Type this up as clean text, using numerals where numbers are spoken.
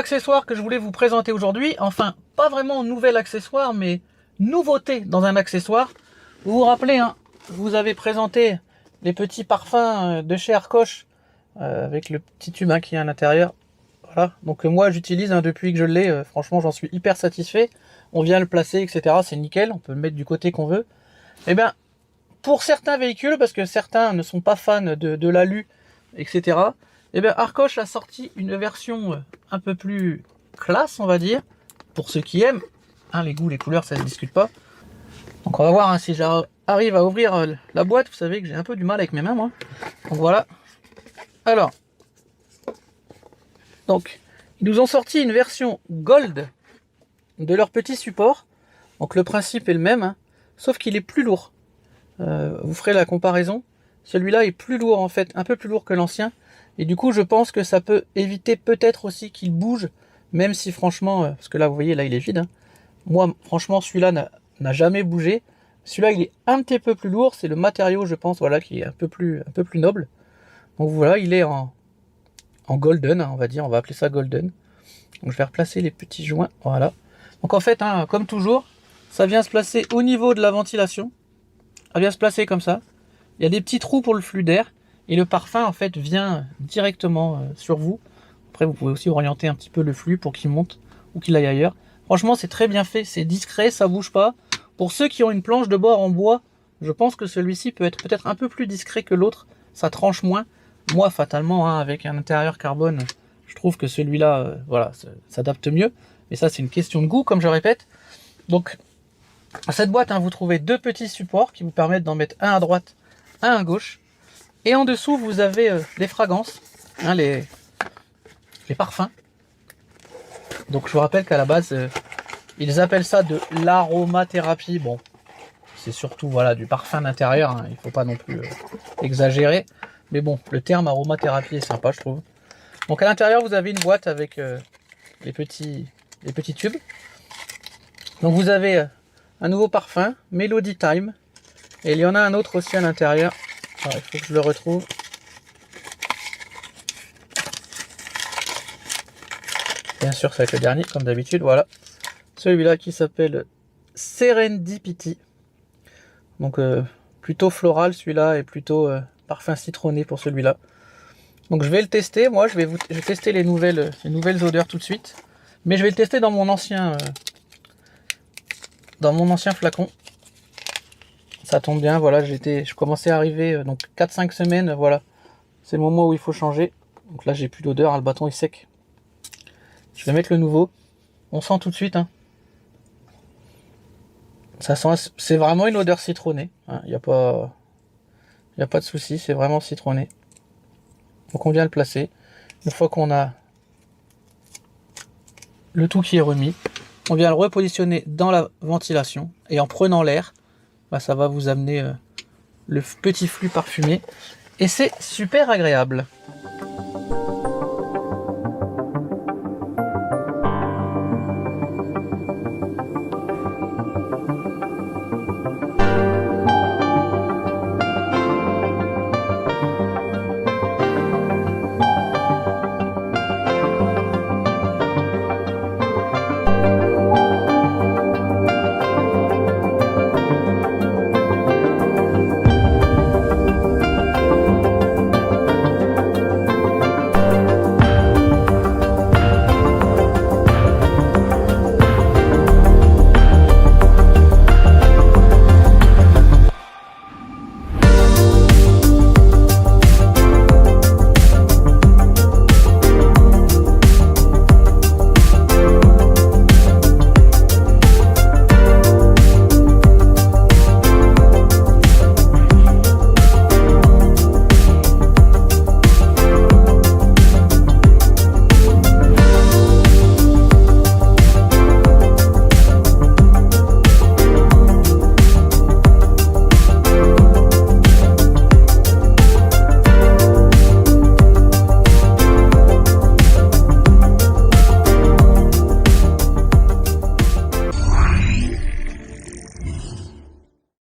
accessoire que je voulais vous présenter aujourd'hui, enfin, pas vraiment nouvel accessoire, mais nouveauté dans un accessoire. Vous vous rappelez, hein, je vous avais présenté les petits parfums de chez Arcoche, avec le petit tube qui est à l'intérieur. Voilà, donc moi j'utilise depuis que je l'ai, franchement j'en suis hyper satisfait. On vient le placer, etc. C'est nickel, on peut le mettre du côté qu'on veut. Et bien, pour certains véhicules, parce que certains ne sont pas fans de l'alu, etc. Et bien Arcoche a sorti une version un peu plus classe, on va dire, pour ceux qui aiment. Hein, les goûts, les couleurs, ça ne se discute pas. Donc on va voir hein, si j'arrive à ouvrir la boîte. Vous savez que j'ai un peu du mal avec mes mains, moi. Donc voilà. Alors, donc, ils nous ont sorti une version Gold de leur petit support. Donc le principe est le même, hein, sauf qu'il est plus lourd. Vous ferez la comparaison. Celui-là est plus lourd en fait, un peu plus lourd que l'ancien. Et du coup, je pense que ça peut éviter peut-être aussi qu'il bouge, même si franchement, parce que là, vous voyez, là, il est vide. Hein. Moi, franchement, celui-là n'a jamais bougé. Celui-là, il est un petit peu plus lourd. C'est le matériau, je pense, voilà, qui est un peu plus noble. Donc voilà, il est en golden, hein, on va dire. On va appeler ça golden. Donc je vais replacer les petits joints, voilà. Donc en fait, hein, comme toujours, ça vient se placer au niveau de la ventilation. Ça vient se placer comme ça. Il y a des petits trous pour le flux d'air. Et le parfum, en fait, vient directement sur vous. Après, vous pouvez aussi orienter un petit peu le flux pour qu'il monte ou qu'il aille ailleurs. Franchement, c'est très bien fait. C'est discret, ça bouge pas. Pour ceux qui ont une planche de bord en bois, je pense que celui-ci peut être peut-être un peu plus discret que l'autre. Ça tranche moins. Moi, fatalement, hein, avec un intérieur carbone, je trouve que celui-là, voilà, s'adapte mieux. Mais ça, c'est une question de goût, comme je répète. Donc, à cette boîte, hein, vous trouvez deux petits supports qui vous permettent d'en mettre un à droite, un à gauche. Et en dessous, vous avez les fragrances, hein, les parfums. Donc je vous rappelle qu'à la base, ils appellent ça de l'aromathérapie. Bon, c'est surtout voilà du parfum d'intérieur, hein, il ne faut pas non plus exagérer. Mais bon, le terme aromathérapie est sympa, je trouve. Donc à l'intérieur, vous avez une boîte avec les petits tubes. Donc vous avez un nouveau parfum, Melody Time. Et il y en a un autre aussi à l'intérieur. Alors, il faut que je le retrouve. Bien sûr, ça va être le dernier, comme d'habitude. Voilà. Celui-là qui s'appelle Serendipity. Donc, plutôt floral celui-là et plutôt parfum citronné pour celui-là. Donc, je vais le tester. Moi, je vais tester les nouvelles odeurs tout de suite. Mais je vais le tester dans mon ancien flacon. Ça tombe bien, voilà, je commençais à arriver, donc 4-5 semaines, voilà. C'est le moment où il faut changer. Donc là, j'ai plus d'odeur, hein, le bâton est sec. Je vais mettre le nouveau. On sent tout de suite, hein. Ça sent, c'est vraiment une odeur citronnée. Hein. Il n'y a pas de souci, c'est vraiment citronné. Donc on vient le placer. Une fois qu'on a le tout qui est remis, on vient le repositionner dans la ventilation. Et en prenant l'air, bah, ça va vous amener le petit flux parfumé. Et c'est super agréable.